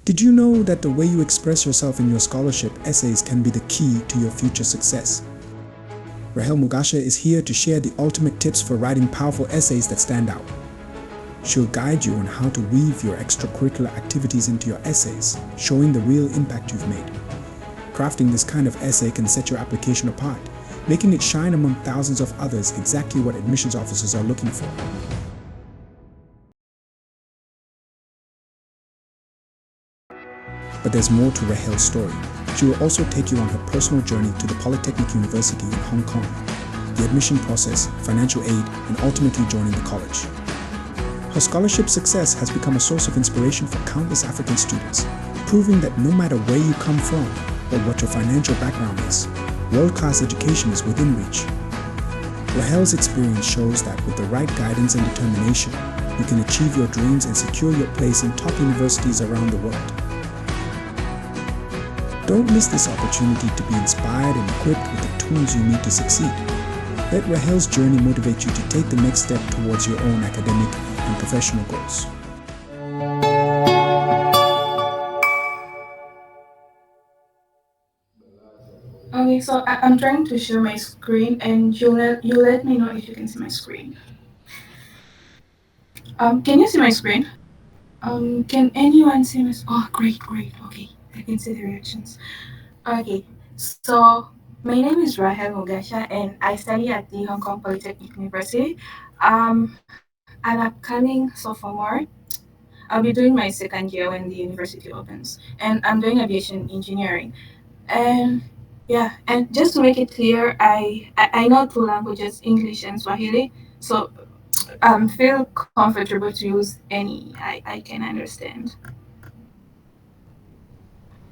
Did you know that the way you express yourself in your scholarship essays can be the key to your future success? Rahel Mugasha is here to share the ultimate tips for writing powerful essays that stand out. She'll guide you on how to weave your extracurricular activities into your essays, showing the real impact you've made. Crafting this kind of essay can set your application apart, making it shine among thousands of others, exactly what admissions officers are looking for. But there's more to Rahel's story. She will also take you on her personal journey to the Polytechnic University in Hong Kong, the admission process, financial aid, and ultimately joining the college. Her scholarship success has become a source of inspiration for countless African students, proving that no matter where you come from or what your financial background is, world-class education is within reach. Rahel's experience shows that with the right guidance and determination, you can achieve your dreams and secure your place in top universities around the world. Don't miss this opportunity to be inspired and equipped with the tools you need to succeed. Let Rahel's journey motivate you to take the next step towards your own academic and professional goals. Okay, so I'm trying to share my screen, and you let me know if you can see my screen. Can you see my screen? Can anyone see my? Oh, great, great. Okay, I can see the reactions. Okay, so my name is Rahel Mugasha, and I study at the Hong Kong Polytechnic University. I'm upcoming sophomore. I'll be doing my second year when the university opens, and I'm doing aviation engineering. And yeah, and just to make it clear, I know two languages, English and Swahili. So feel comfortable to use any I can understand.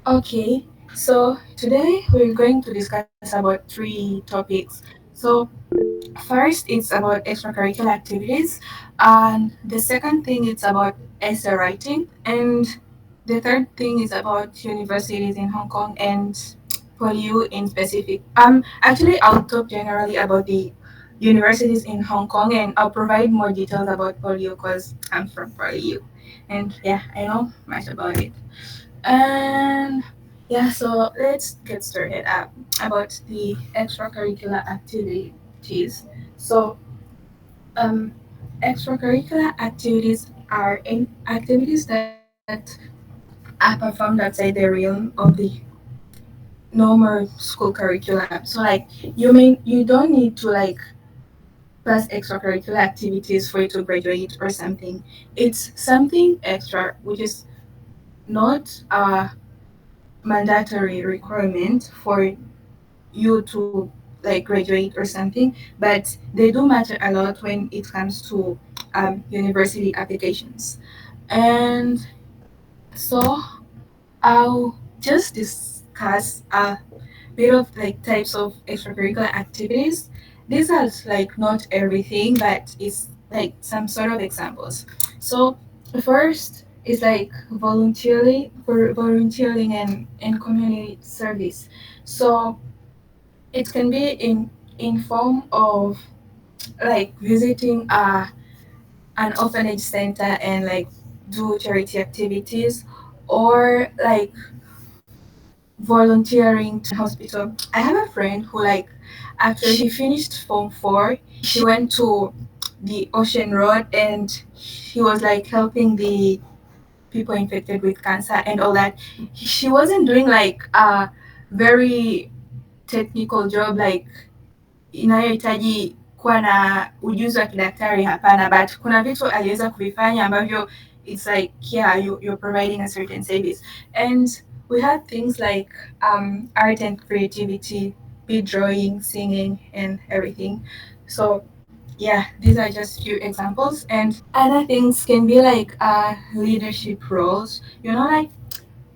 Okay, so today we're going to discuss about three topics. So first, it's about extracurricular activities, and the second thing it's about essay writing, and the third thing is about universities in Hong Kong and PolyU in specific. Actually, I'll talk generally about the universities in Hong Kong, and I'll provide more details about PolyU because I'm from PolyU, and yeah, I know much about it. And yeah, so let's get started about the extracurricular activities. So, um, extracurricular activities are in activities that are performed outside the realm of the normal school curriculum. So, like, you don't need to like pass extracurricular activities for you to graduate or something. It's something extra, which is not mandatory requirement for you to like graduate or something, but they do matter a lot when it comes to university applications. And so I'll just discuss a bit of like types of extracurricular activities. These are like not everything, but it's like some sort of examples. So the first is like volunteering and community service. So it can be in form of like visiting an orphanage center and like do charity activities, or like volunteering to hospital. I have a friend who like after she finished form 4, she went to the Ocean Road and he was like helping the people infected with cancer and all that. She wasn't doing like a very technical job like inayohitaji kuwa na ujuzi wa kidaktari, hapana, but kuna vitu aliweza kuvifanya ambavyo it's like yeah, you're providing a certain service. And we had things like art and creativity, be drawing, singing, and everything. So yeah, these are just few examples. And other things can be like leadership roles, like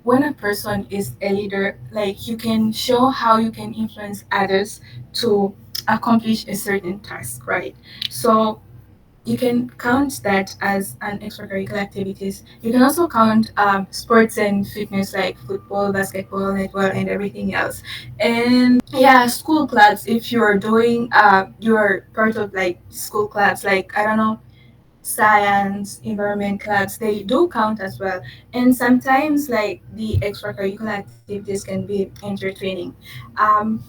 when a person is a leader, like you can show how you can influence others to accomplish a certain task, right? So you can count that as an extracurricular activities. You can also count sports and fitness like football, basketball, netball, and everything else. And yeah, school clubs. If you're doing, you're part of like school clubs, like I don't know, science, environment clubs, they do count as well. And sometimes, like, the extracurricular activities can be entertaining.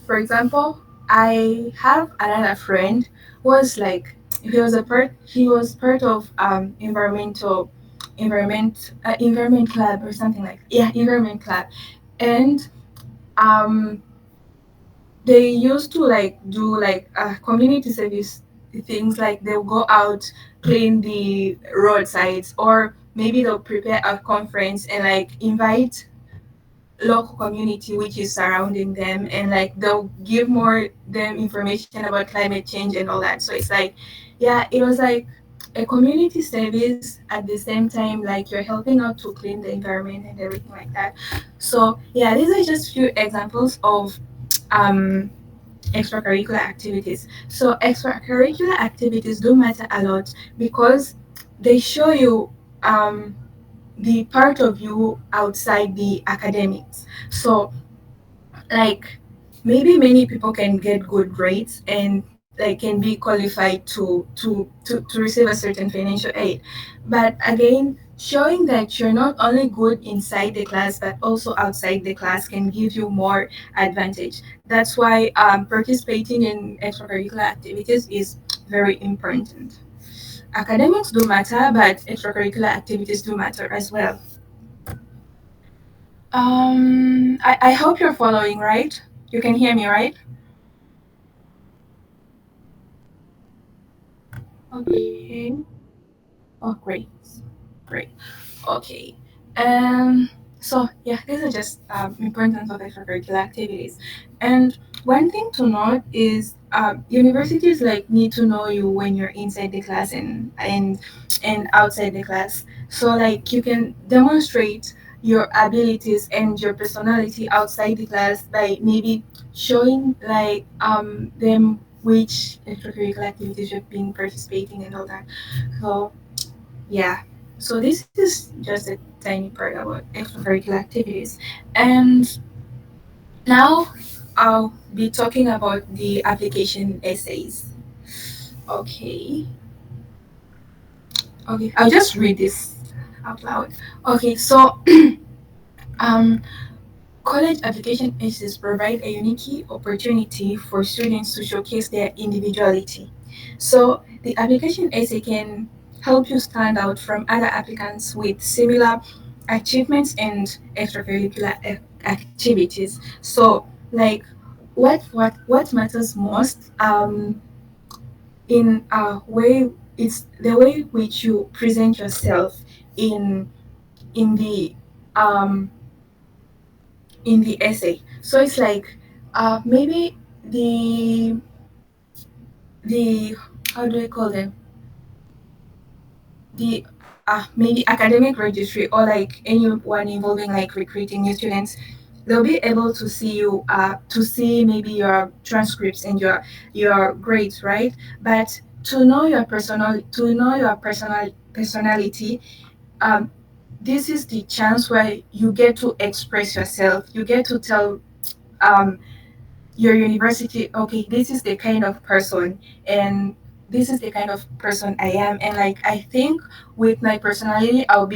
For example, I have another friend who was like, he was part of environment club or something like, yeah, environment club. And um they used to like do like community service things, like they'll go out, clean the roadsides, or maybe they'll prepare a conference and like invite local community which is surrounding them, and like they'll give more them information about climate change and all that. So it's like, yeah, it was like a community service at the same time, like you're helping out to clean the environment and everything like that. So yeah, these are just few examples of um extracurricular activities. So extracurricular activities do matter a lot because they show you the part of you outside the academics. So like maybe many people can get good grades and like can be qualified to receive a certain financial aid, but again, showing that you're not only good inside the class but also outside the class can give you more advantage. That's why participating in extracurricular activities is very important. Academics do matter, but extracurricular activities do matter as well. I hope you're following, right? You can hear me, right? Okay. Oh, great. Great. Okay. Um, so, yeah, these are just importance of extracurricular activities. And one thing to note is universities like need to know you when you're inside the class and outside the class. So like you can demonstrate your abilities and your personality outside the class by maybe showing like them which extracurricular activities you've been participating and all that. So yeah. So this is just a tiny part about extracurricular activities. And now I'll be talking about the application essays. Okay. Okay. I'll just read this out loud. Okay, so um college application essays provide a unique opportunity for students to showcase their individuality. So, the application essay can help you stand out from other applicants with similar achievements and extracurricular activities. So, like, what matters most in a way, it's the way which you present yourself in in the um in the essay. So it's like maybe the how do I call them, the maybe academic registry or like anyone involving like recruiting new students. They'll be able to see you to see maybe your transcripts and your grades, right? But to know your personality, um, this is the chance where you get to express yourself. You get to tell um, your university, okay, this is the kind of person, and this is the kind of person I am, and like I think with my personality I'll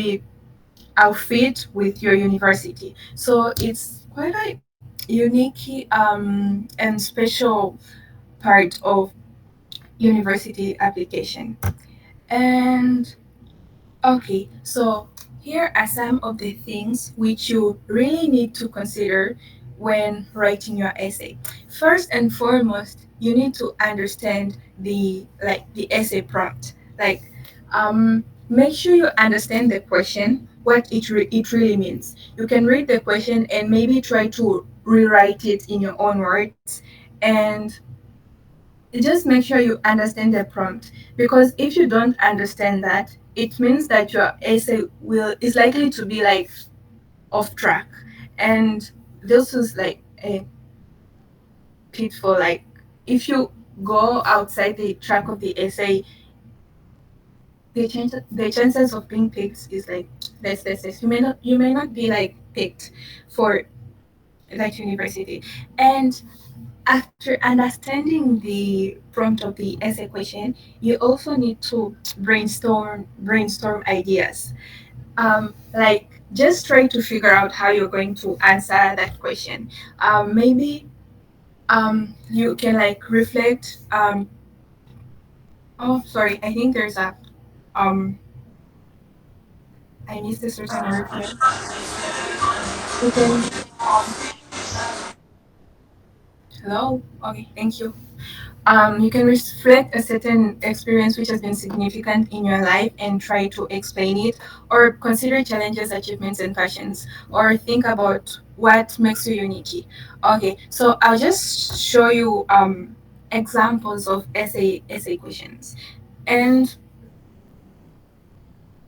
fit with your university. So it's quite a unique and special part of university application. And okay, so here are some of the things which you really need to consider when writing your essay. First and foremost, you need to understand the essay prompt. Like, make sure you understand the question, what it really means. You can read the question and maybe try to rewrite it in your own words, and just make sure you understand the prompt, because if you don't understand that, it means that your essay will is likely to be like off track, and this is like a pitfall. Like if you go outside the track of the essay, the chances of being picked is like less. You may not be like picked for that university. And after understanding the prompt of the essay question, you also need to brainstorm ideas. Like just try to figure out how you're going to answer that question. Maybe you can like reflect. Oh, sorry, I think there's a um I missed a certain word here. You can hello. Okay, thank you. You can reflect a certain experience which has been significant in your life and try to explain it, or consider challenges, achievements, and passions, or think about what makes you unique. Okay, so I'll just show you examples of essay questions, and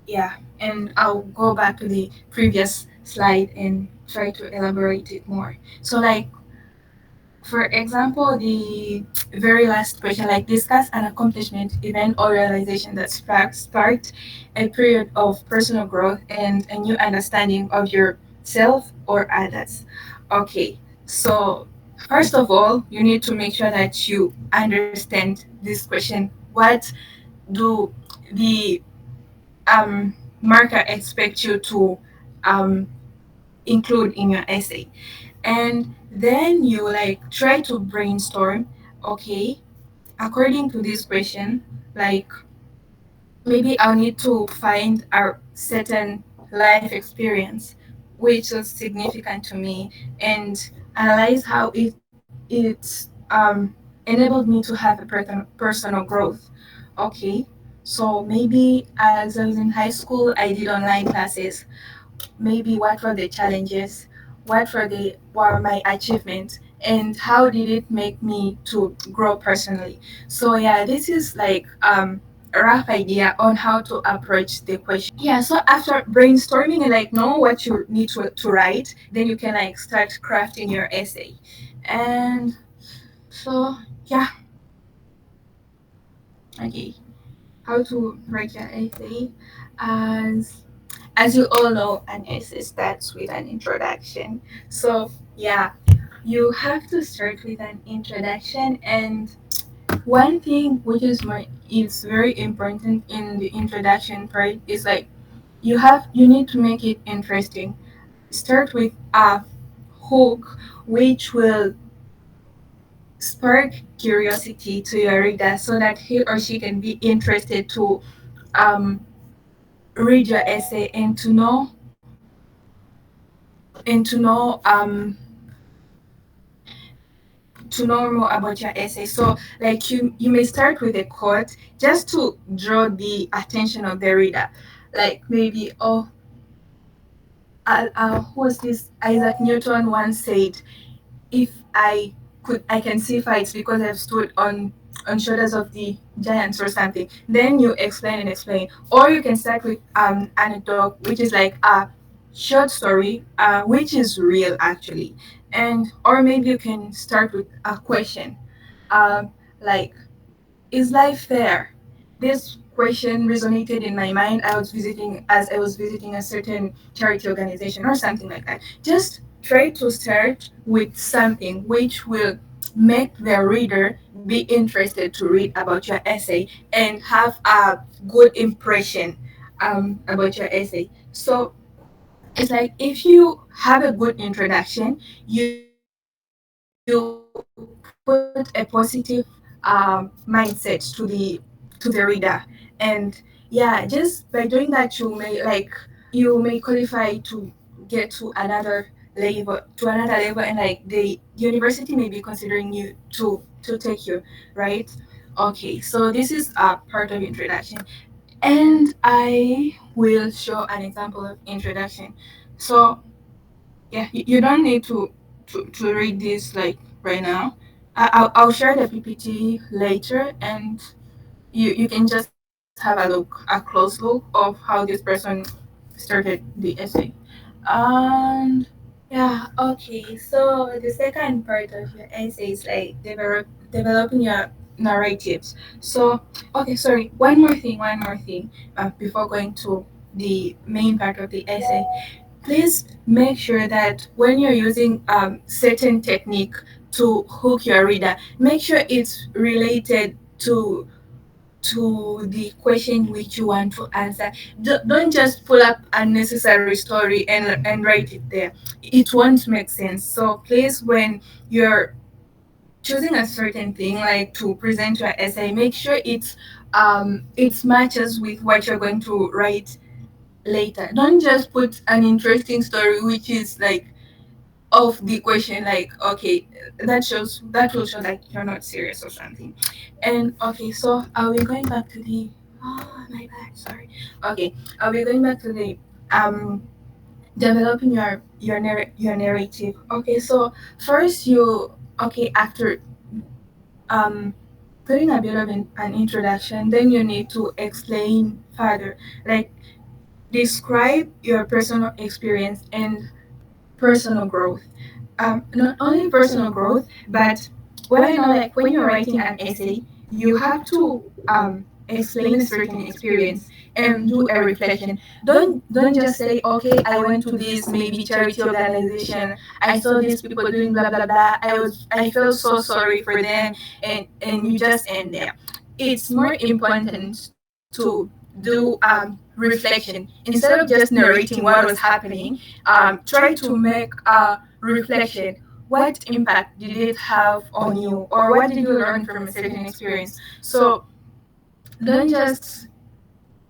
yeah, and I'll go back to the previous slide and try to elaborate it more. So like for example, the very last question, like discuss an accomplishment, event, or realization that sparked a period of personal growth and a new understanding of yourself or others. Okay, so first of all, you need to make sure that you understand this question. What do the marker expect you to um, include in your essay? And then you like try to brainstorm, okay, according to this question, like maybe I'll need to find a certain life experience which was significant to me and analyze how it enabled me to have a personal growth. Okay, so maybe as I was in high school I did online classes. Maybe what were the challenges, what were my achievements, and how did it make me to grow personally. So yeah, this is like a rough idea on how to approach the question. Yeah, so after brainstorming and like know what you need to write, then you can like start crafting your essay. And so yeah, okay, how to write your essay. As you all know, an essay starts with an introduction. So, yeah, you have to start with an introduction. And one thing which is very important in the introduction part is like you need to make it interesting. Start with a hook which will spark curiosity to your reader so that he or she can be interested to um, read your essay and to know more about your essay. So like you may start with a quote just to draw the attention of the reader. Like maybe who was this? Isaac Newton once said, if I can see fights because I've stood on shoulders of the giants or something. Then you explain and explain. Or you can start with anecdote, which is like a short story, which is real actually. And or maybe you can start with a question. Like, is life fair? This question resonated in my mind. I was visiting a certain charity organization or something like that. Just try to start with something which will make the reader be interested to read about your essay and have a good impression about your essay. So it's like if you have a good introduction, you put a positive mindset to the reader, and yeah, just by doing that, you may qualify to get to another level, and like the university may be considering you to take you, right? Okay, so this is a part of introduction, and I will show an example of introduction. So yeah, you don't need to read this like right now. I'll share the PPT later, and you can just have a close look of how this person started the essay. And yeah, okay. So the second part of your essay is like developing your narratives. So okay, sorry. One more thing. Before going to the main part of the essay, please make sure that when you're using certain technique to hook your reader. Make sure it's related to the question which you want to answer. Don't just pull up unnecessary story and write it there. It won't make sense. So please, when you're choosing a certain thing like to present your essay, make sure it matches with what you're going to write later. Don't just put an interesting story which is like of the question, like okay, that will show like you're not serious or something. And okay, so are we going back to the, oh my bad, sorry. Okay, are we going back to the um developing your narrative? Okay, so first you, okay, after um putting a bit of an introduction, then you need to explain further, like describe your personal experience and personal growth. Not only personal growth, but what I know, like when you're writing an essay, you have to explain a certain experience and do a reflection. Don't just say, okay, I went to this maybe charity organization, I saw these people doing blah blah blah. I felt so sorry for them, and you just end there. It's more important to do reflection instead of just narrating what was happening. Try to make a reflection. What impact did it have on you, or what did you learn from a certain experience? So don't just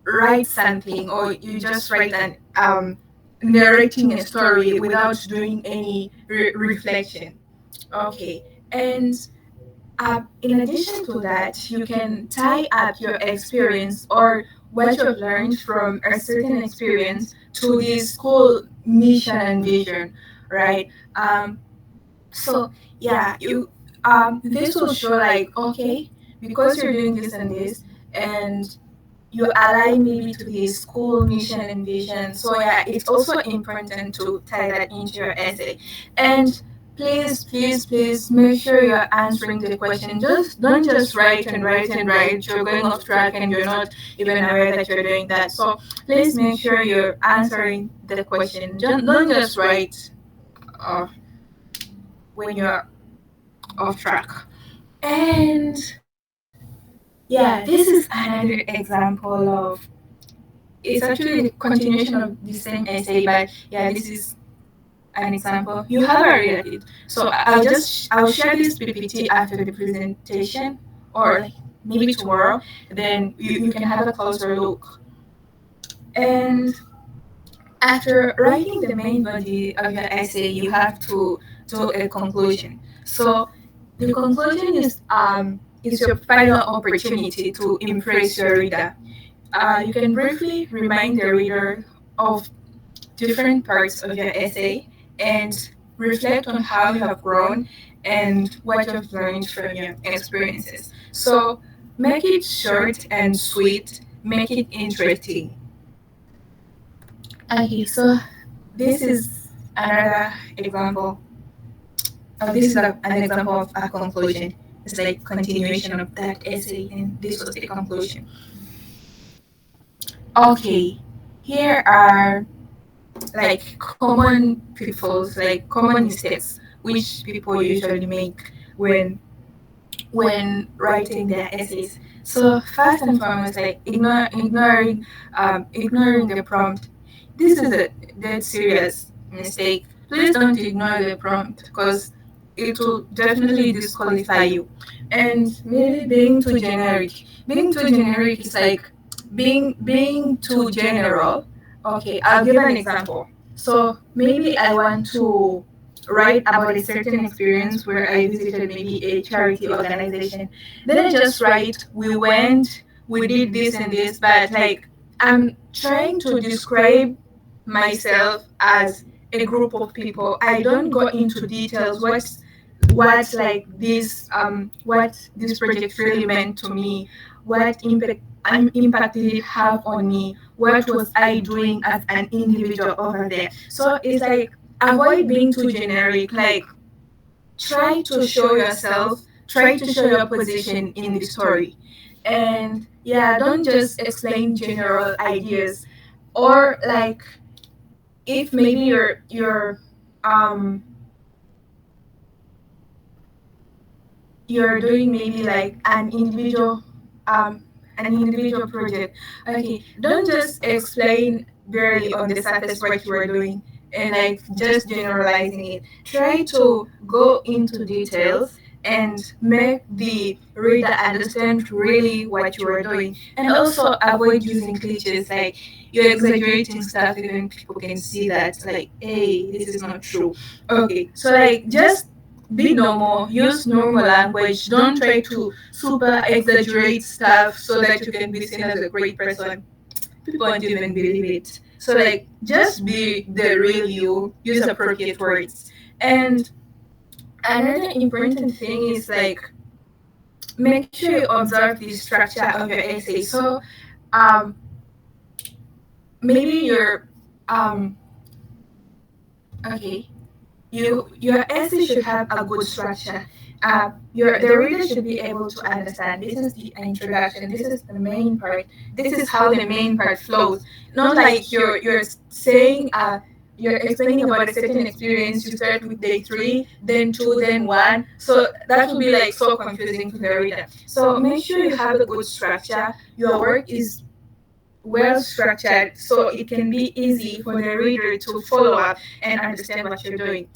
write something, or you just write an narrating a story without doing any reflection. Okay, and in addition to that, you can tie up your experience or what you've learned from a certain experience to the school mission and vision, right? So yeah, you this will show like, okay, because you're doing this and this, and you align maybe to the school mission and vision. So yeah, it's also important to tie that into your essay. And please make sure you're answering the question. Just don't just write and write and write. You're going off track and you're not even aware that you're doing that. So please make sure you're answering the question. Don't just write uh, when you're off track. And yeah, this is another example of, it's actually the continuation of the same essay, but yeah, this is an example. You have already read it. So I'll share this PPT after the presentation, or like maybe tomorrow. Then you can have a closer look. And after writing the main body of your essay, you have to do a conclusion. So the conclusion is your final opportunity to impress your reader. You can briefly remind the reader of different parts of your essay and reflect on how you have grown and what you've learned from your experiences. So make it short and sweet, make it interesting. Okay, so this is another example. This is an example of a conclusion. It's like continuation of that essay, and this was the conclusion. Okay, here are like common pitfalls, like common mistakes which people usually make when writing their essays. So first and foremost, like ignoring the prompt. This is a dead serious mistake. Please don't ignore the prompt because it will definitely disqualify you. And maybe being too generic. Being too generic is like being too general. Okay, I'll give an example. So maybe I want to write about a certain experience where I visited maybe a charity organization. Then I just write, we went, we did this and this, but like I'm trying to describe myself as a group of people. I don't go into details what like what this project really meant to me, what impact did it have on me, what was I doing as an individual over there. So it's like avoid being too generic, like try to show yourself, try to show your position in the story. And yeah, don't just explain general ideas, or like if maybe you're you're doing maybe like an individual project. Okay, don't just explain barely on the surface what you are doing and like just generalizing it. Try to go into details and make the reader understand really what you are doing. And also avoid using cliches like you're exaggerating stuff even people can see that like, hey, this is not true. Okay, so like just be normal, use normal language, don't try to super exaggerate stuff so that you can be seen as a great person. People won't even believe it. So like just be the real you, use appropriate words. And another important thing is like make sure you observe the structure of your essay. So um maybe your um okay, your essay should have a good structure. The reader should be able to understand. This is the introduction. This is the main part. This is how the main part flows. Not like you're saying you're explaining about a certain experience. You start with day three, then two, then one. So that will be like so confusing to the reader. So make sure you have a good structure. Your work is well structured so it can be easy for the reader to follow up and understand what you're doing.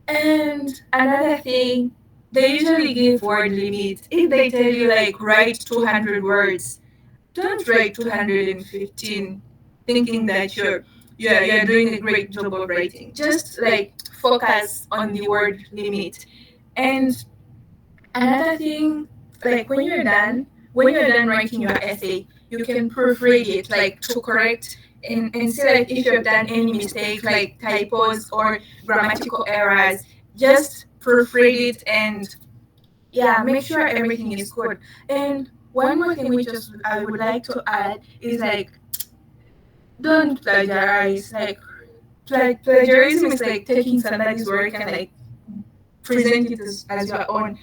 And another thing, they usually give word limits. If they tell you like write 200 words, don't write 215 thinking that you're doing a great job of writing. Just like focus on the word limit. And another thing, like when you're done writing your essay, you can proofread it like to correct and see like if you've done any mistake like typos or grammatical errors. Just proofread it and yeah, make sure everything is good. And one more thing which just I would like to add is like don't plagiarize. Like plagiarism is like taking somebody's work and like present it as your own.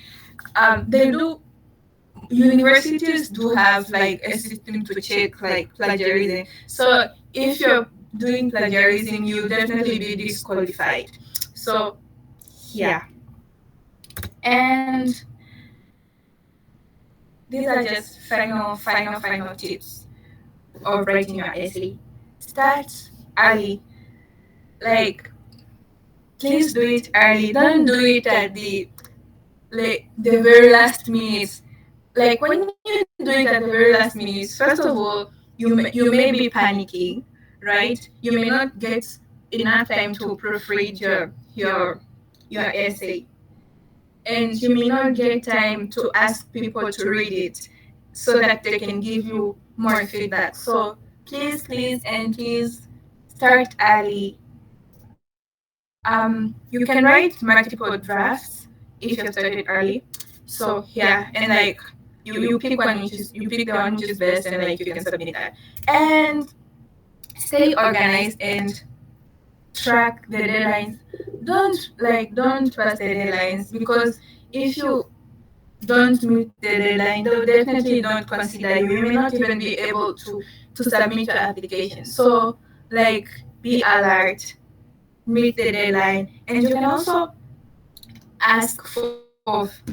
They do universities do have like a system to check like plagiarism. So if you're doing plagiarism, you'll definitely be disqualified. So yeah, and these are just final tips of writing your essay. Start early. Like please do it early. Don't do it at the very last minute. Like when you do it at the very last minute, first of all, you may be panicking, right? You may not get enough time to proofread your essay, and you may not get time to ask people to read it so that they can give you more feedback. So please start early. You can write multiple drafts if you've started early. So yeah, and like you pick one which is you pick the one which is best and like you can submit that. And stay organized and track the deadlines. Don't pass the deadlines because if you don't meet the deadline, they'll definitely don't consider you. You may not even be able to submit your application. So like be alert, meet the deadline, and you can also ask for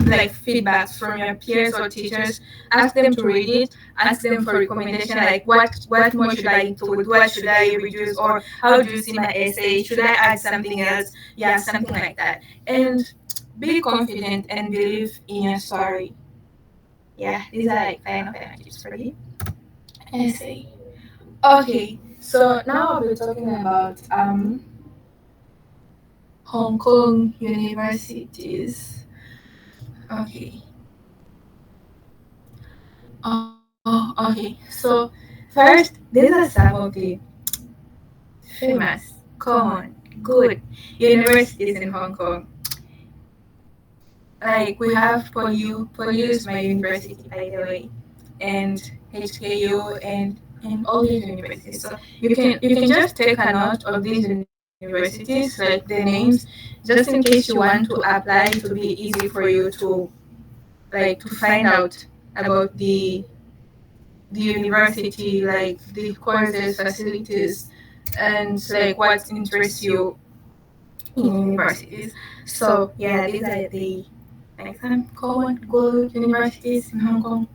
like feedbacks from your peers or teachers. Ask them to read it, ask them for recommendation like what more should I include, what should I reduce, or how do you see my essay, should I add something else, yeah, something like that. And be confident and believe in your story. Yeah, these are like final tips for the essay. Okay, so now I'll be talking about Hong Kong universities. Okay. Oh, okay. So first, these are some of the famous, common, good universities in Hong Kong. Like we have Polyu. Polyu is my university, by the way, and HKU and all these universities. So you can just take a note of these universities, like the names, just in case you want to apply to be easy for you to find out about the university, like the courses, facilities, and like what interests you in universities. So yeah, these are the like some common good universities in Hong Kong.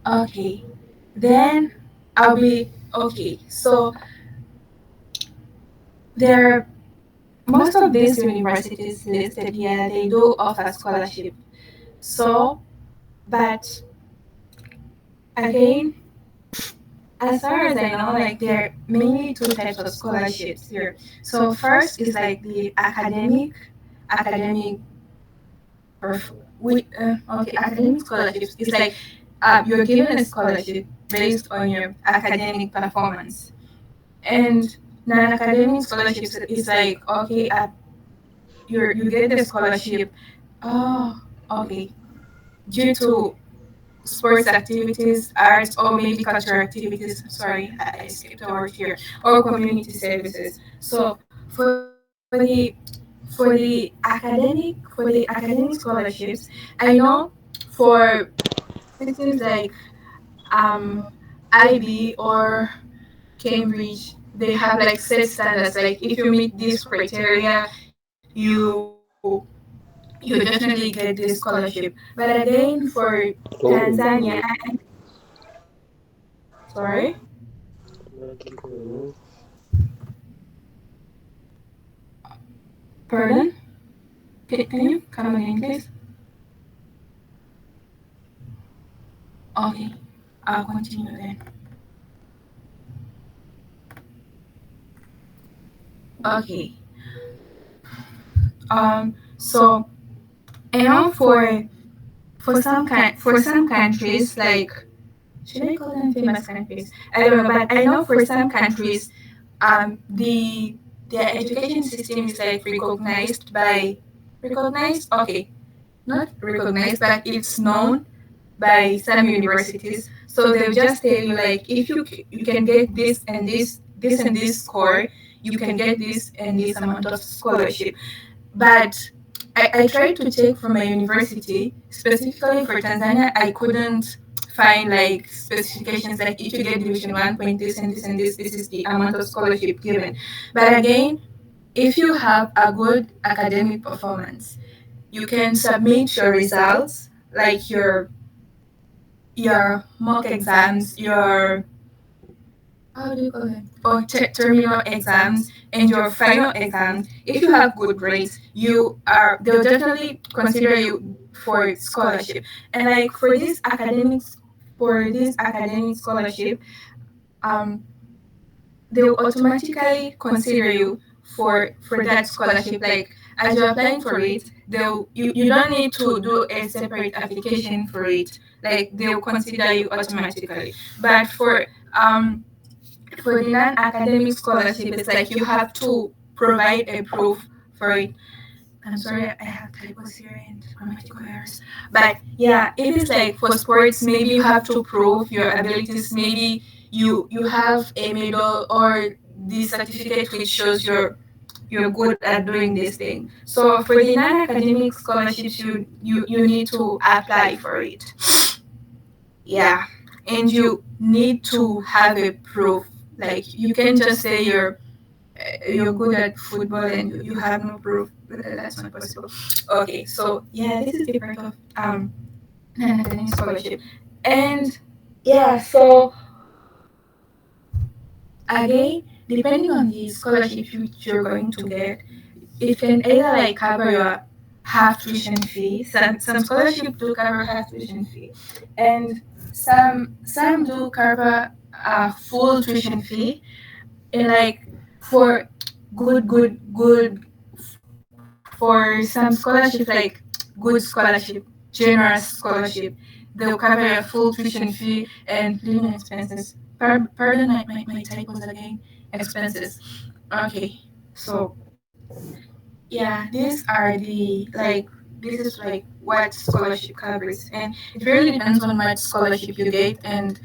Okay, then I'll be okay. So there, most of these universities listed here, they do offer scholarship. So, but again, as far as I know, like there are mainly two types of scholarships here. So first is like the academic, academic scholarships. It's like you're given a scholarship based on your academic performance, and non-academic scholarships is like okay, you get the scholarship. Oh, okay, due to sports activities, arts, or maybe cultural activities. Sorry, I skipped a word here. Or community services. So for the academic scholarships, I know for systems like um, IB or Cambridge, they have like set standards. Like if you meet this criteria, you definitely get this scholarship. But again, for Tanzania, sorry, pardon, can you come again, please? Okay, I'll continue then. Okay. So I know for some countries like should I call them famous countries? I don't know, but I know for some countries, the their education system is like recognized. Okay, not recognized, but it's known by some universities. So they'll just tell you like if you can get this and this and this score, you can get this and this amount of scholarship. But I tried to check from my university, specifically for Tanzania, I couldn't find like specifications like if you get division 1 point this and this and this is the amount of scholarship given. But again, if you have a good academic performance, you can submit your results like your mock exams, your how do you call it? Or terminal exams and your final exams. If you have good grades, they'll definitely consider you for scholarship. And like for this academic scholarship, um, they'll automatically consider you for that scholarship. Like as you're applying for it, you don't need to do a separate application for it. Like they'll consider you automatically. But for the non-academic scholarship, it's like you have to provide a proof for it. I'm sorry, I have typos here and grammatical errors. But yeah, if it's like for sports, maybe you have to prove your abilities. Maybe you have a medal or the certificate which shows you're good at doing this thing. So for the non-academic scholarships, you need to apply for it. Yeah, and you need to have a proof. Like you can just say you're good at football and you have no proof. That's not possible. Okay, so yeah, this is the part of non-academic scholarship, and yeah, so again, depending on the scholarship you're going to get, it can either like cover your half tuition fee. Some scholarship do cover half tuition fee, and some do cover a full tuition fee. And like for good for some scholarship like good scholarship, generous scholarship, they'll cover your full tuition fee and living expenses. Pardon my typos again. Expenses. Okay, so yeah, these are the like this is like what scholarship covers, and it really depends on what scholarship you get, and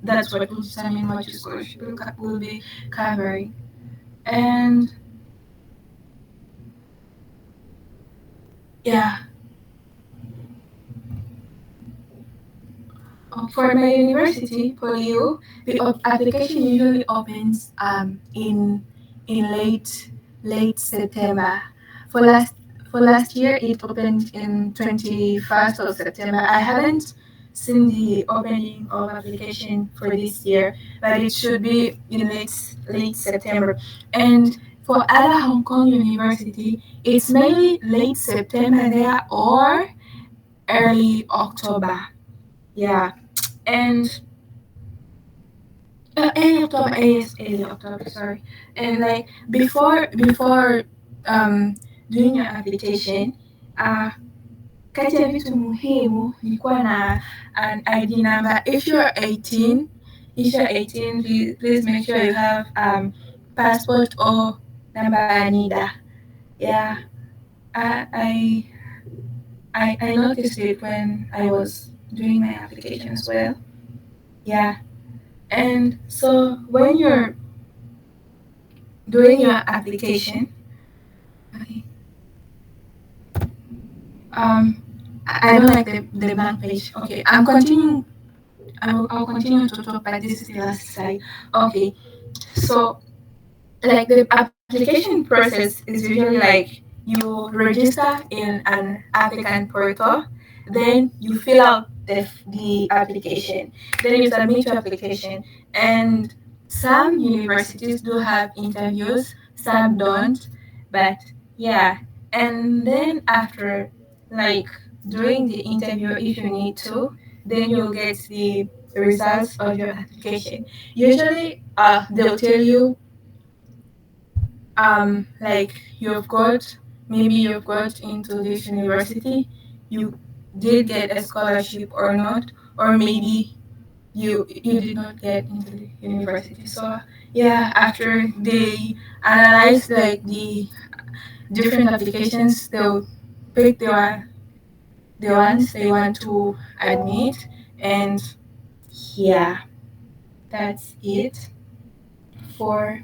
that's what will determine what your scholarship will be covering. And yeah, for my university, PolyU, the application usually opens in late September. For last For last year, it opened in 21st of September. I haven't seen the opening of application for this year, but it should be in late September. And for other Hong Kong university, it's mainly late September there or early October. Yeah, and early October, yes, early October. Sorry, and like before um doing your application, uh, kati ya vitu muhimu ni kuwa na an ID number. If you're 18, please make sure you have passport or number NIDA. Yeah, I, I noticed it when I was doing my application as well. Yeah, and so when you're doing your application, okay, um, I don't like the blank page. Okay, I'm continuing. I'll continue to talk, but this is the last slide. Okay, so like the application process is usually like you register in an applicant portal, then you fill out the application, then you submit your application, and some universities do have interviews, some don't, but yeah, and then after like during the interview, if you need to, then you'll get the results of your application. Usually they'll tell you like you've got into this university, you did get a scholarship or not, or maybe you did not get into the university. So yeah, after they analyze like the different applications, they'll pick the ones they want to admit, and yeah, that's it for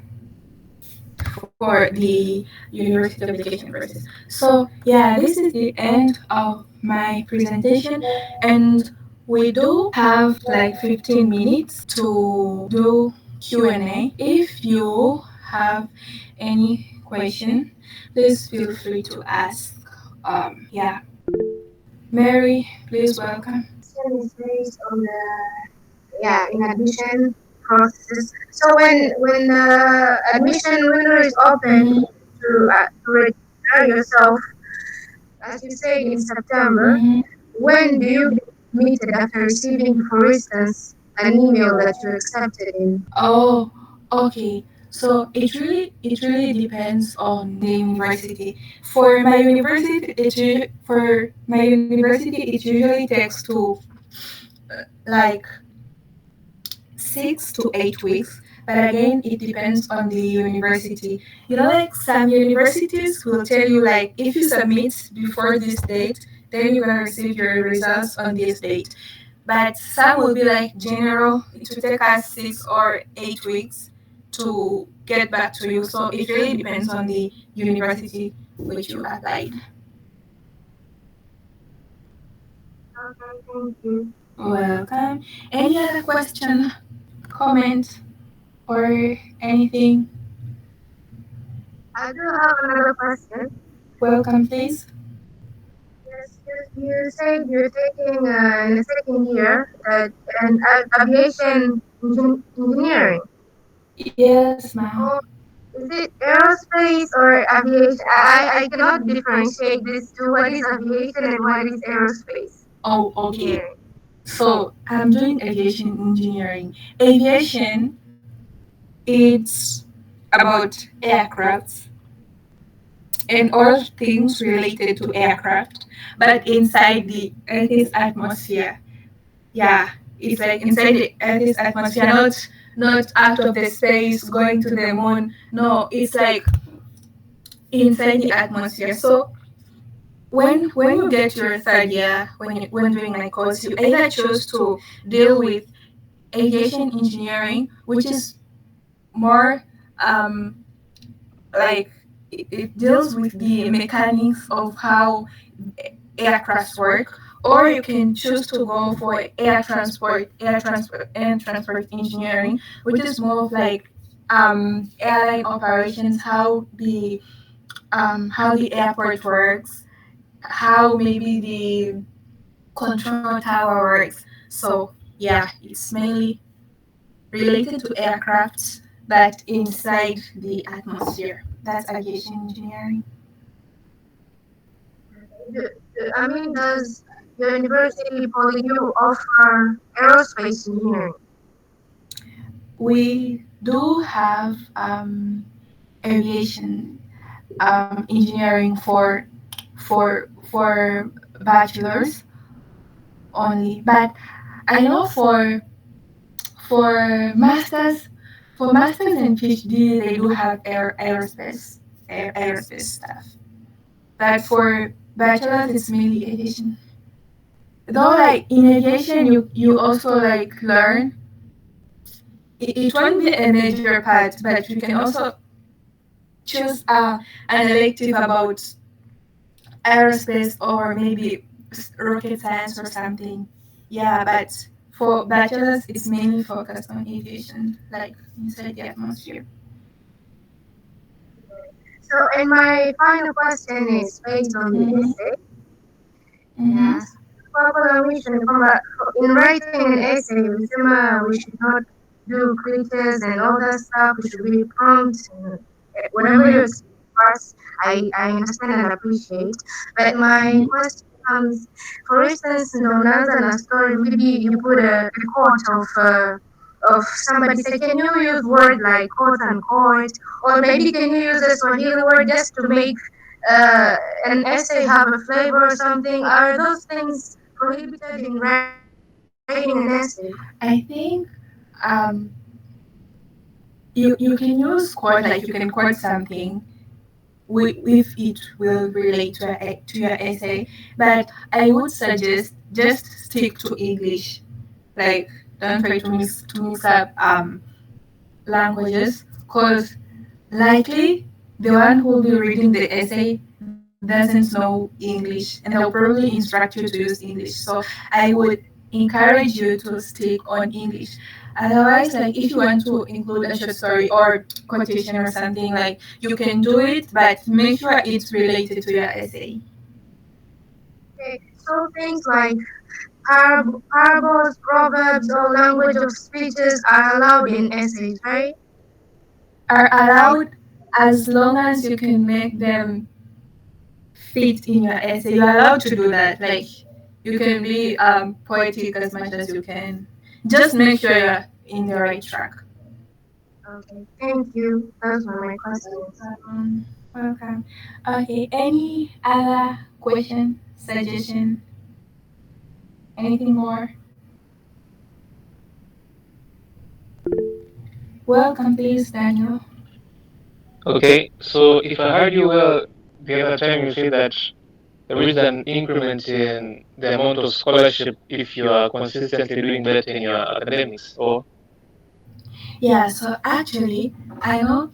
the university application process. So yeah, this is the end of my presentation, and we do have like 15 minutes to do Q&A. If you have any question, please feel free to ask. Yeah, Mary, please welcome. Is based on the in admission process. So when the admission window is open to register yourself, as you said in September, Mhm. when do you get admitted after receiving, for instance, an email that you accepted in? Oh, okay. So it really depends on the university. For my university, it usually takes to like 6 to 8 weeks. But again, it depends on the university. Like some universities will tell you like if you submit before this date, then you're gonna receive your results on this date. But some will be like general. It will take us 6 or 8 weeks to get back to you. So it really depends on the university which you applied. Okay, thank you. Welcome. Any other question, comment, or anything? I do have another question. Welcome, please. Yes, you said you're taking in the second year an aviation engineering. Yes, ma'am. Oh, is it aerospace or aviation? I cannot differentiate these two. What is aviation and what is aerospace Oh, okay. engineering? So I'm doing aviation engineering. Aviation, it's about aircrafts and all things related to aircraft, but inside the Earth's atmosphere. Yeah, it's like inside the Earth's atmosphere, not out of the space going to the moon. No, it's like inside the atmosphere. So when you get your third year, when doing my course, you either choose to deal with aviation engineering, which is more um, like it deals with the mechanics of how aircrafts work, or you can choose to go for air transport engineering, which is more of like airline operations, how the how the airport works, how maybe the control tower works. So yeah, it's mainly related to aircraft, but inside the atmosphere. That's aviation engineering. I mean, does your university Polygu offer aerospace engineering? We do have aviation engineering for bachelors only, but I know for masters and PhD they do have aerospace stuff, but for bachelors it's mainly aviation. Though like in aviation you also like learn it won't be a major part, but you can also choose an elective about aerospace or maybe rocket science or something. Yeah, but for bachelors, it's mainly focused on aviation, like inside the atmosphere. So, and my final question is based on the Mm-hmm. essay. Mm-hmm. Yes. Popular mission in writing an essay, we should not do critics and all that stuff. We should be prompt and whatever you Mm-hmm. express, I understand and appreciate. But my question comes, for instance, in the Nanzana story, maybe you put a quote of somebody say, can you use word like quote unquote, or maybe can you use a Swahili word just to make uh, an essay have a flavor or something? Are those things prohibited in writing an essay? I think um, you can use quote like you can quote something if it will relate to your essay, but I would suggest just stick to English. Like don't try to mix up languages, because likely the one who will be reading the essay doesn't know English and they'll probably instruct you to use English. So I would encourage you to stick on English. Otherwise, like if you want to include a short story or quotation or something, like you can do it, but make sure it's related to your essay. Okay, so things like parables, proverbs, or language of speeches are allowed in essays, right? Are allowed as long as you can make them fit in your essay. You're allowed to do that. Like you can be poetic as much as you can. Just make sure you're in the right track. Okay, thank you. Those were my questions. Welcome. Okay. Any other question, suggestion, anything more? Welcome, please, Daniel. Okay, so if I heard you well, the other time you said that there is an increment in the amount of scholarship if you are consistently doing better in your academics, or Yeah. So actually, I know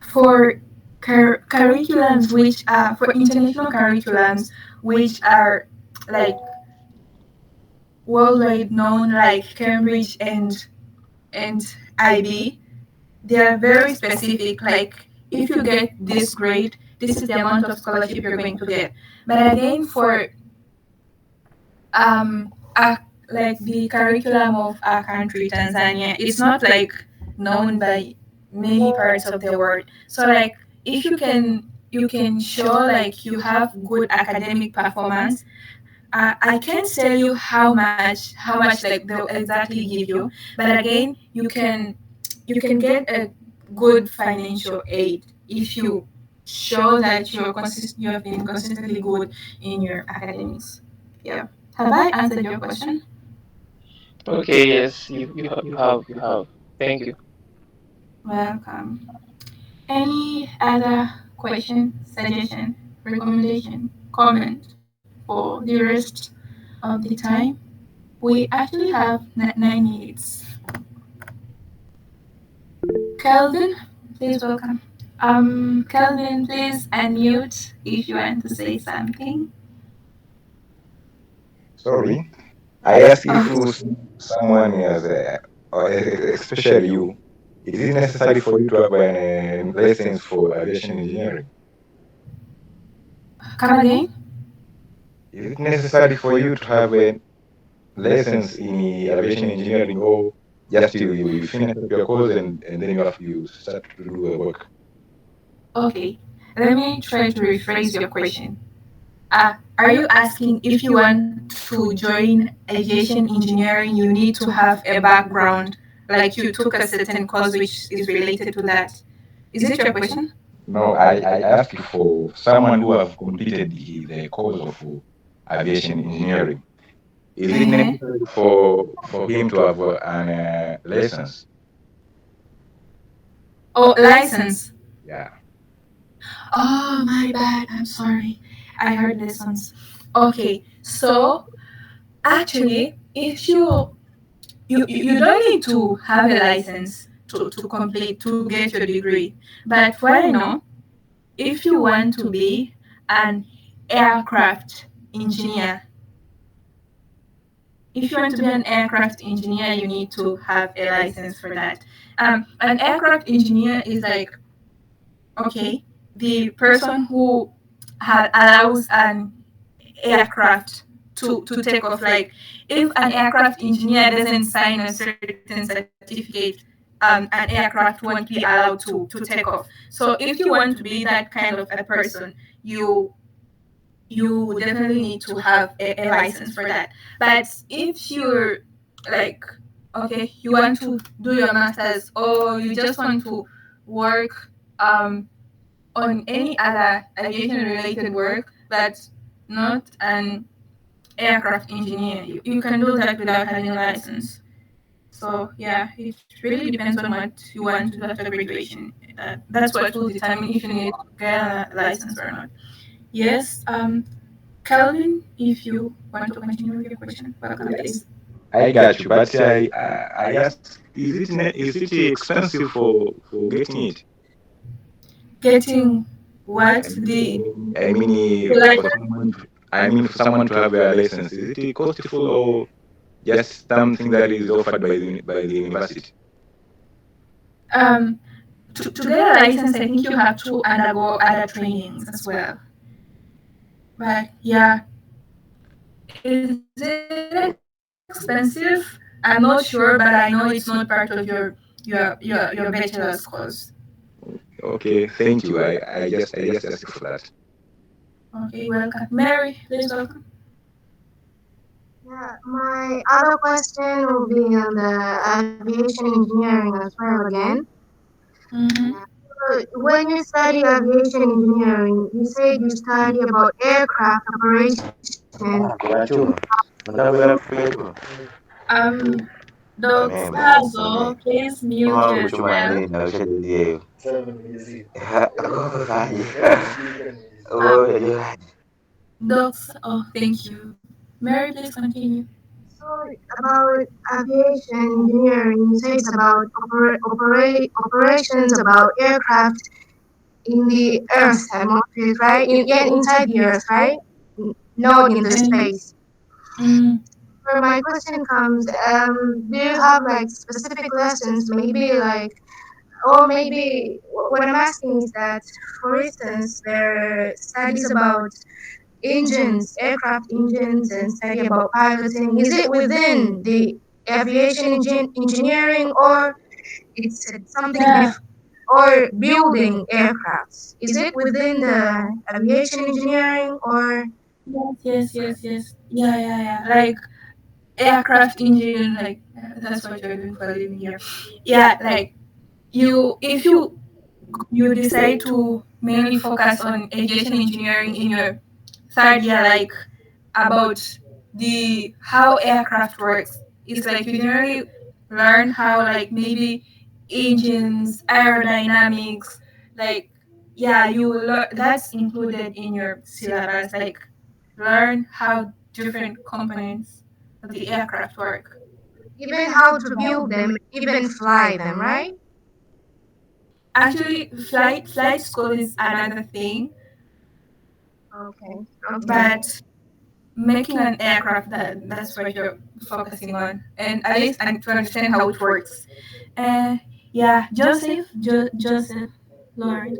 for curriculums which are for international curriculums which are like worldwide known, like Cambridge and IB, they are very specific. Like if you get this grade, this is the amount of scholarship you're going to get. But again, for um, a, like the curriculum of our country, Tanzania, it's not like known by many parts of the world. So like if you can show like you have good academic performance, I can't tell you how much like they'll exactly give you, but again you can get a good financial aid if you show that you have been consistently good in your academics. Yeah. Have I answered your question? okay, yes, you have. Thank you. Welcome. Any other question, suggestion, recommendation, comment for the rest of the time? We actually have 9 minutes. Kelvin, please welcome. Kelvin, please unmute if you want to say something. Sorry, I asked if Oh, you see someone as especially you, it is necessary for you to have a license for aviation engineering. Come again? Is it necessary for you to have lessons in aviation engineering, or just you finish up your course and then you start to do the work? Okay, let me try to rephrase your question. Are you asking if you want to join aviation engineering, you need to have a background, like you took a certain course which is related to that? Is it your question? No, I ask you for someone who have completed the course of aviation engineering. Is it Uh-huh. necessary for him to have an license? Oh, license. Yeah. Oh, my bad. I'm sorry. I heard lessons. Okay, so actually, if you don't need to have a license to complete to get your degree, but what I know, if you want to be an aircraft engineer, if you want to be an aircraft engineer, you need to have a license for that. An aircraft engineer is like, okay, the person who allows an aircraft to take off. Like, if an aircraft engineer doesn't sign a certain certificate, an aircraft won't be allowed to take off. So if you want to be that kind of a person, you you definitely need to have a license for that. But if you're like, okay, you want to do your masters, or you just want to work on any other aviation related work, but not an aircraft engineer, you can do that without having a license. So yeah, it really depends on what you want to do after graduation. That's what will determine if you need to get a license or not. Yes, Calvin, if you want to continue with your question, welcome, please. I got you, but I ask, is it expensive for getting it? Getting what I the mean, I mean, like for someone to have a license, is it costful or just something that is offered by the university? um to get a license, I think you have to undergo other trainings as well. But yeah, is it expensive? I'm not sure, but I know it's not part of your bachelor's course. Okay, thank you. I just asked for that. Okay, welcome. Mary, please welcome. Yeah, my other question will be on the aviation engineering as well again. Mm-hmm. So when you study aviation engineering, you said you study about aircraft operation. Kurachuma. Mtabwera kuletu. Um, Dr. Amemba. Hazo, please mute Mama kuchuma yourself. nini na ushadidio. Akofa fanye. Uh, Oh, ya. Dr. Oh, thank you. Mary, please continue. So about aviation engineering, you say it's about operations about aircraft in the Earth atmosphere, right? Yeah, inside the Earth, right? Not in the And space. mm, So my question comes, do you have like specific lessons, maybe like, or maybe what I'm asking is that, for instance, there are studies about engines, aircraft engines, and study about piloting. Is it within the aviation engineering, or it's something yeah, different? Or building aircrafts? Is it within the aviation engineering, or yes. Yeah. Like aircraft engine, like that's what you're doing for a living here. Yeah, like if you decide to mainly focus on aviation engineering in your third year, like about the how aircraft works. It's like you generally learn how like maybe engines, aerodynamics, like yeah, you learn that's included in your syllabus. Like learn how different components of the aircraft work. even how to build them, even fly them, right? Actually, flight school is another thing, Okay, okay. but making an aircraft that's what you're focusing on, and at least and to understand how it works. Uh, yeah, Joseph, Lord.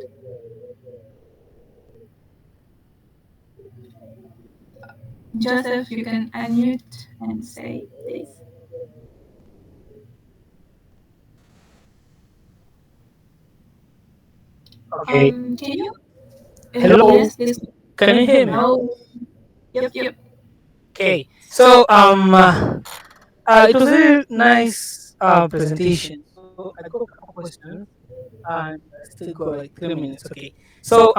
Joseph, you can unmute and say, please. Okay. Can you? Hello. Yes, please. Can you hear me? Hello. Yep, yep. Okay. So it was a really nice presentation. So I got a couple questions and I still got like 3 minutes. Okay. So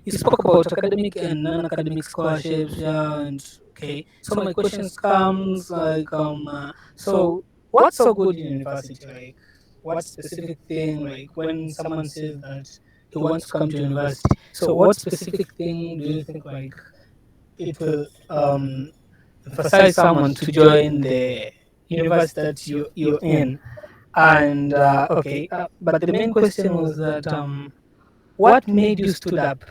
you spoke about academic and non-academic scholarships. Yeah. And okay. So my questions comes like so what's so good in university? Like what specific thing like when someone says that he wants to come to university. So what specific thing do you think like it will emphasize someone to join the university that you're in. And okay, but the main question was that what made you stood up?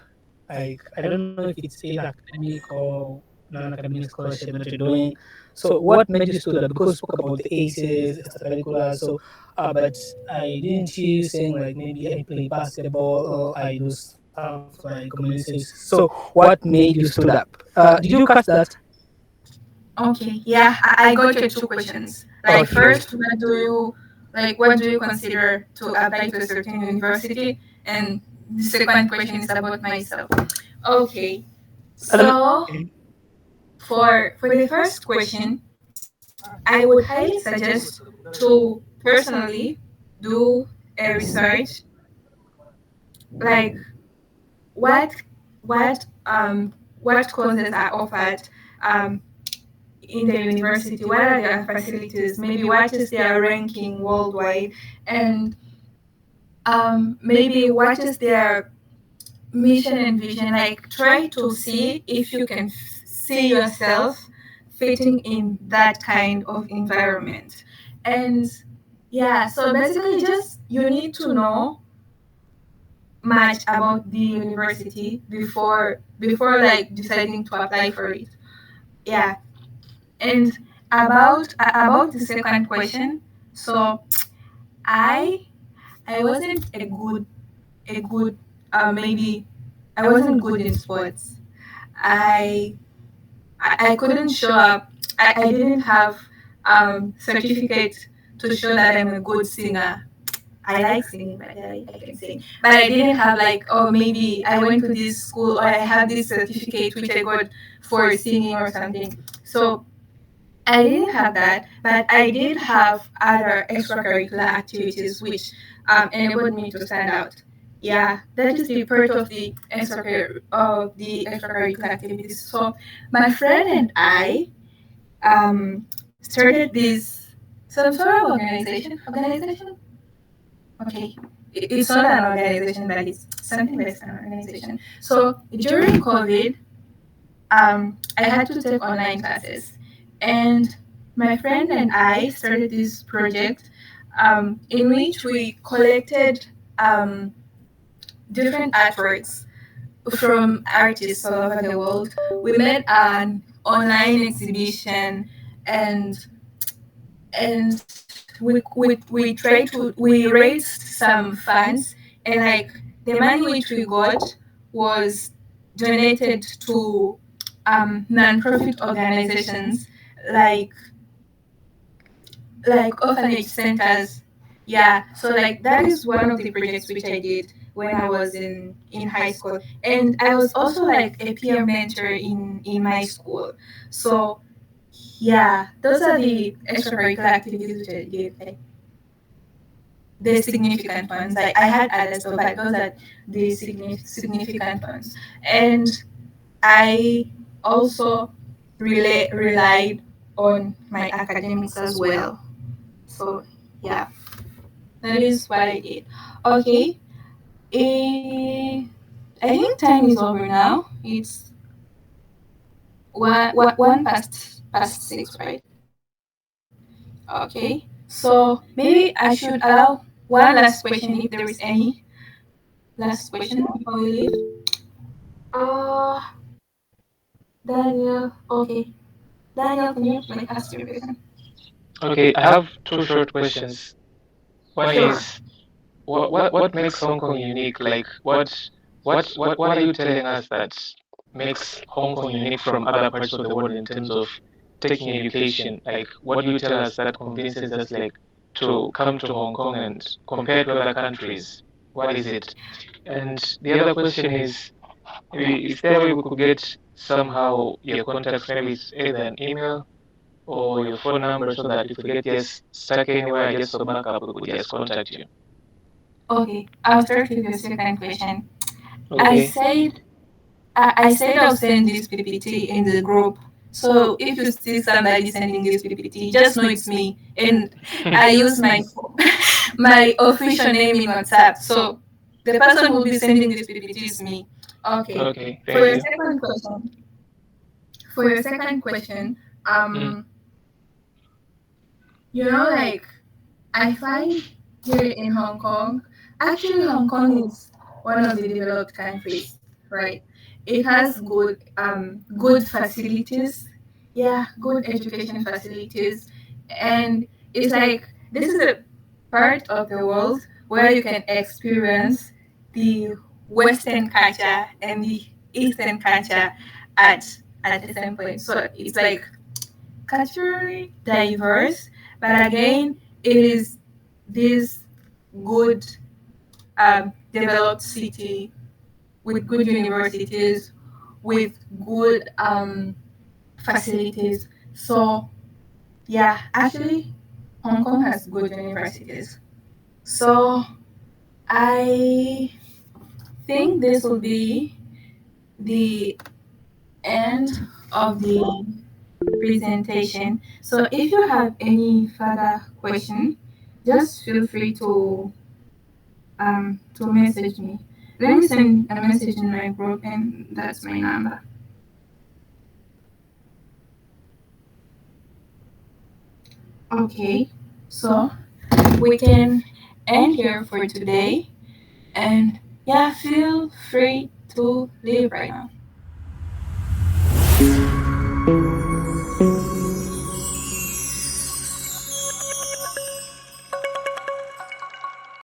Like I don't know if it's either academic or non-academic scholarship that you're doing. So what made you stood up? Because we spoke about the ACEs, extracurriculars. So, but I didn't hear you saying like maybe I play basketball or I do stuff like community service. So what made you stood up? Did you catch that? Okay, yeah, I got your two questions. Like, Okay. first, what do you consider to apply to a certain university? And the second question is about myself. Okay, so Okay. for the first question, I would highly suggest to personally do a research, like what what courses are offered um, in the university, what are their facilities, maybe what is their ranking worldwide, and maybe what is their mission and vision. Like, try to see if you can see yourself fitting in that kind of environment. And yeah, so basically, just you need to know much about the university before like deciding to apply for it. Yeah, and about the second question, so I I wasn't a good maybe I wasn't good in sports. I I couldn't show up. I didn't have certificate to show that I'm a good singer. I like singing, but I can sing. But I didn't have like, oh, maybe I went to this school or I have this certificate which I got for singing or something. So I didn't have that, but I did have other extracurricular activities which enabled me to stand out. Yeah, that is the part of the extracurricular activities. So my friend and I started this some sort of organization. Organization? Okay. It's not an organization, but it's something that's an organization. So during COVID, I had to take online classes. And my friend and I started this project in which we collected um, different artworks from artists all over the world. We made an online exhibition, and we raised some funds, and like the money which we got was donated to non-profit organizations like orphanage centers. Yeah, so like that is one of the projects which I did when I was in high school, and I was also like a peer mentor in my school. So yeah, those are the extracurricular activities which I did, like the significant ones. Like I had others, but those are the significant ones. And I also relied on my academics as well. So yeah, that is what I did. Okay, eh, I think time is over now. It's one past six, right? Okay, so maybe I should allow one last question if there is any last question before we leave. Uh, Daniel. Okay, Daniel, can you like ask your question? Okay, I have two short questions. One Sure. is what makes Hong Kong unique? Like what are you telling us that? makes Hong Kong unique from other parts of the world in terms of taking education? Like, what do you tell us that convinces us like to come to Hong Kong and compare to other countries? What is it? And the other question is, maybe is there a way we could get somehow your contacts? Maybe it's either an email or your phone number, so that if we get just stuck anywhere, just for backup, we could just contact you. Okay, I'll start with your second question. I Okay. said I said I'll send this PPT in the group. So if you see somebody sending this PPT, just know it's me. And I use my official name in WhatsApp. So the person who will be sending this PPT is me. Okay. Okay. For Thank your you. second question, for your second question, Mm. um, like I find here in Hong Kong, actually Hong Kong is one of the developed countries, right? It has good facilities, yeah, good education facilities, and it's like this is a part of the world where you can experience the Western culture and the Eastern culture at at the same point. So it's like culturally diverse, but again, it is this good developed city with good universities, with good facilities. So yeah, actually, Hong Kong has good universities. So I think this will be the end of the presentation. So if you have any further question, just feel free to message me. Let me send a message in my group, and that's my number. Okay, so we can end here for today, and yeah, feel free to leave right now.